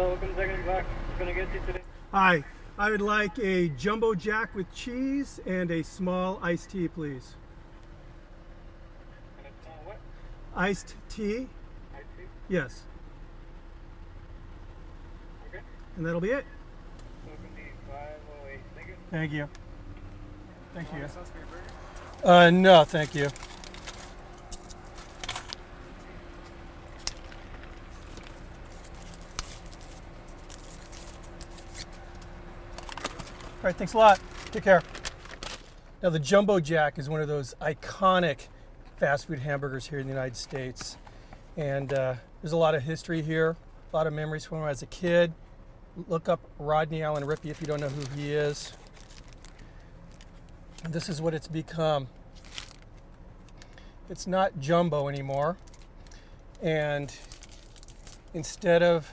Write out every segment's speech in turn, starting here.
welcome to Second O'Clock. We're gonna get you today. Hi, I would like a jumbo jack with cheese and a small iced tea, please. And a small what? Iced tea? Iced tea? Yes. Okay. And that'll be it. Welcome to 508. Thank you. Thank you. Thank you. Sauce for your burger? No, thank you. All right, thanks a lot. Take care. Now, the Jumbo Jack is one of those iconic fast food hamburgers here in the United States. And there's a lot of history here, a lot of memories from when I was a kid. Look up Rodney Allen Rippey if you don't know who he is. And this is what it's become. It's not jumbo anymore. And instead of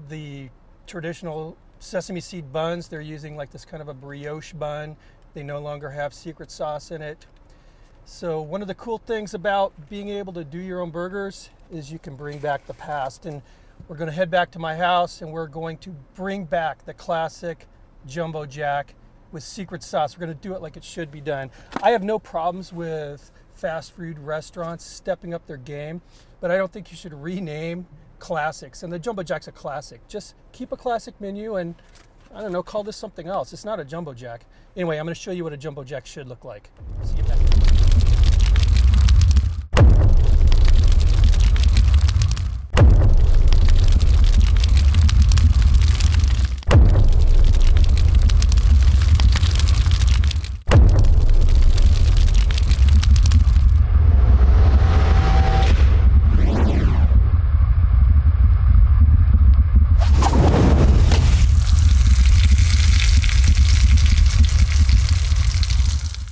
the traditional sesame seed buns, they're using like this kind of a brioche bun. They no longer have secret sauce in it. So one of the cool things about being able to do your own burgers is you can bring back the past. And we're going to head back to my house and we're going to bring back the classic Jumbo Jack with secret sauce. We're going to do it like it should be done. I have no problems with fast food restaurants stepping up their game, but I don't think you should rename classics. And the Jumbo Jack's a classic. Just keep a classic menu and, I don't know, call this something else. It's not a Jumbo Jack. Anyway, I'm going to show you what a Jumbo Jack should look like. See you back.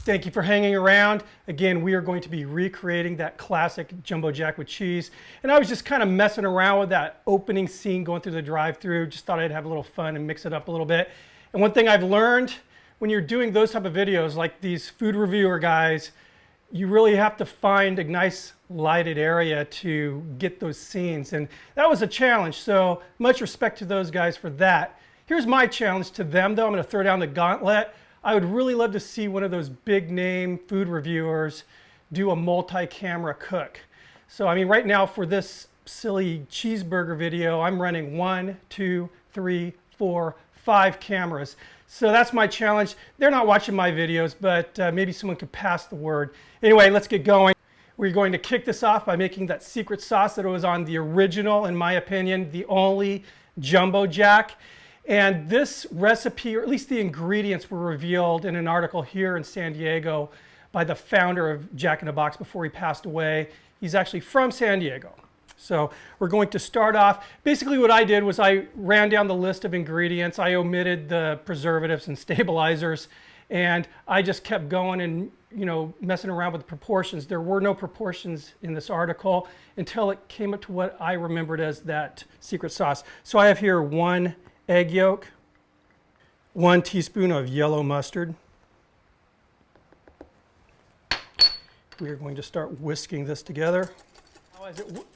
Thank you for hanging around. Again, we are going to be recreating that classic Jumbo Jack with cheese. And I was just kind of messing around with that opening scene going through the drive-thru. Just thought I'd have a little fun and mix it up a little bit. And one thing I've learned when you're doing those type of videos, like these food reviewer guys, you really have to find a nice lighted area to get those scenes. And that was a challenge. So much respect to those guys for that. Here's my challenge to them though. I'm going to throw down the gauntlet. I would really love to see one of those big name food reviewers do a multi-camera cook. So I mean, right now for this silly cheeseburger video, I'm running 1, 2, 3, 4, 5 cameras. So that's my challenge. They're not watching my videos, but maybe someone could pass the word. Anyway, let's get going. We're going to kick this off by making that secret sauce that was on the original, in my opinion, the only Jumbo Jack. And this recipe, or at least the ingredients, were revealed in an article here in San Diego by the founder of Jack in the Box before he passed away. He's actually from San Diego. So we're going to start off. Basically what I did was I ran down the list of ingredients. I omitted the preservatives and stabilizers. And I just kept going and, you know, messing around with the proportions. There were no proportions in this article until it came up to what I remembered as that secret sauce. So I have here 1 egg yolk, 1 teaspoon of yellow mustard. We are going to start whisking this together.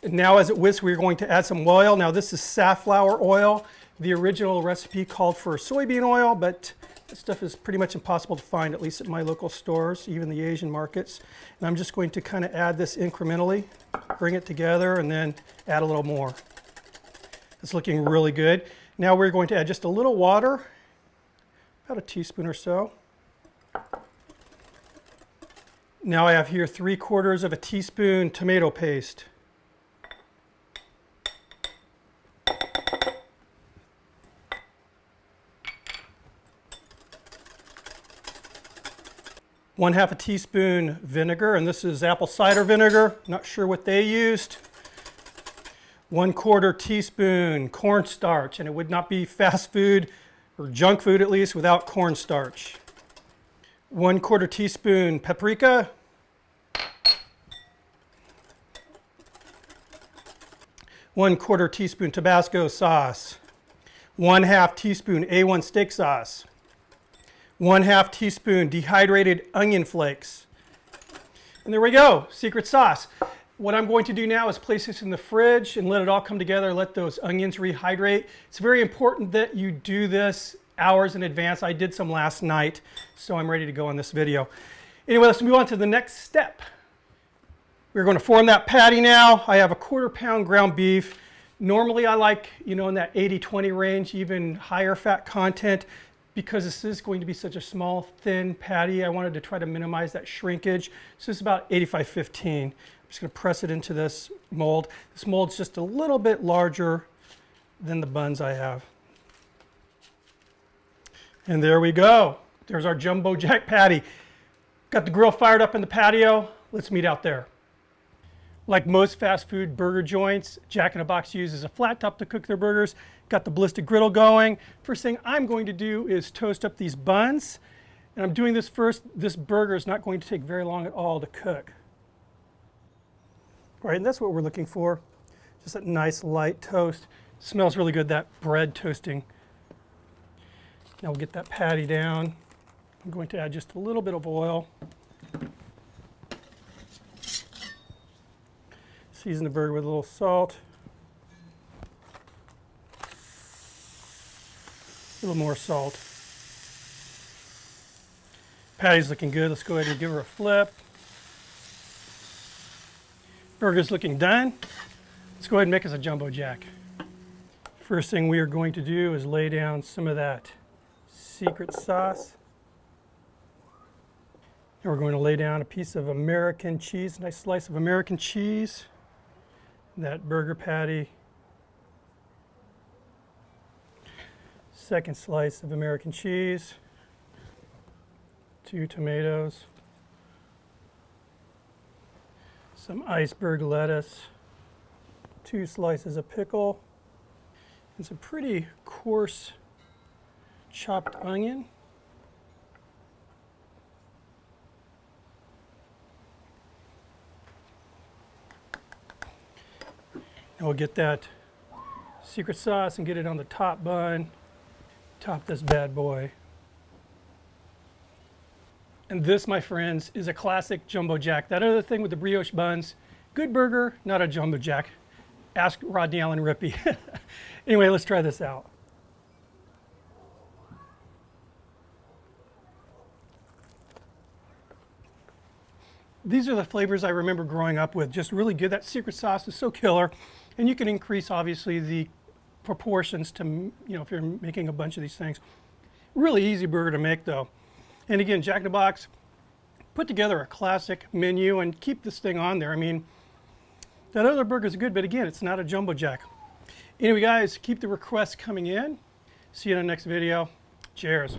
Now as it whisks, we're going to add some oil. Now this is safflower oil. The original recipe called for soybean oil, but this stuff is pretty much impossible to find, at least at my local stores, even the Asian markets. And I'm just going to kind of add this incrementally, bring it together, and then add a little more. It's looking really good. Now we're going to add just a little water, about a teaspoon or so. Now I have here 3/4 of a teaspoon tomato paste. One half a teaspoon vinegar, and this is apple cider vinegar. Not sure what they used. 1/4 teaspoon cornstarch, and it would not be fast food or junk food at least without cornstarch. 1/4 teaspoon paprika. 1/4 teaspoon Tabasco sauce. 1/2 teaspoon A1 steak sauce. 1/2 teaspoon dehydrated onion flakes. And there we go, secret sauce. What I'm going to do now is place this in the fridge and let it all come together, let those onions rehydrate. It's very important that you do this hours in advance. I did some last night, so I'm ready to go on this video. Anyway, let's move on to the next step. We're going to form that patty now. I have a 1/4 pound ground beef. Normally I like, in that 80-20 range, even higher fat content. Because this is going to be such a small, thin patty, I wanted to try to minimize that shrinkage. So this is about 85-15. I'm just going to press it into this mold. This mold's just a little bit larger than the buns I have. And there we go. There's our jumbo jack patty. Got the grill fired up in the patio. Let's meet out there. Like most fast food burger joints, Jack in the Box uses a flat top to cook their burgers. Got the Ballistic Griddle going. First thing I'm going to do is toast up these buns. And I'm doing this first. This burger is not going to take very long at all to cook. All right, and that's what we're looking for. Just a nice light toast. Smells really good, that bread toasting. Now we'll get that patty down. I'm going to add just a little bit of oil. Season the burger with a little salt. A little more salt. Patty's looking good. Let's go ahead and give her a flip. Burger's looking done. Let's go ahead and make us a jumbo jack. First thing we are going to do is lay down some of that secret sauce. And we're going to lay down a piece of American cheese, a nice slice of American cheese. That burger patty. Second slice of American cheese. 2 tomatoes. Some iceberg lettuce. 2 slices of pickle. And some pretty coarse chopped onion. And we'll get that secret sauce and get it on the top bun. Top this bad boy. And this, my friends, is a classic jumbo jack. That other thing with the brioche buns, good burger, not a jumbo jack. Ask Rodney Allen Rippey. Anyway, let's try this out. These are the flavors I remember growing up with. Just really good. That secret sauce is so killer. And you can increase, obviously, the proportions to, if you're making a bunch of these things. Really easy burger to make, though. And again, Jack in the Box put together a classic menu and keep this thing on there. I mean, that other burger is good, but again, it's not a jumbo jack. Anyway, guys, keep the requests coming in. See you in the next video. Cheers.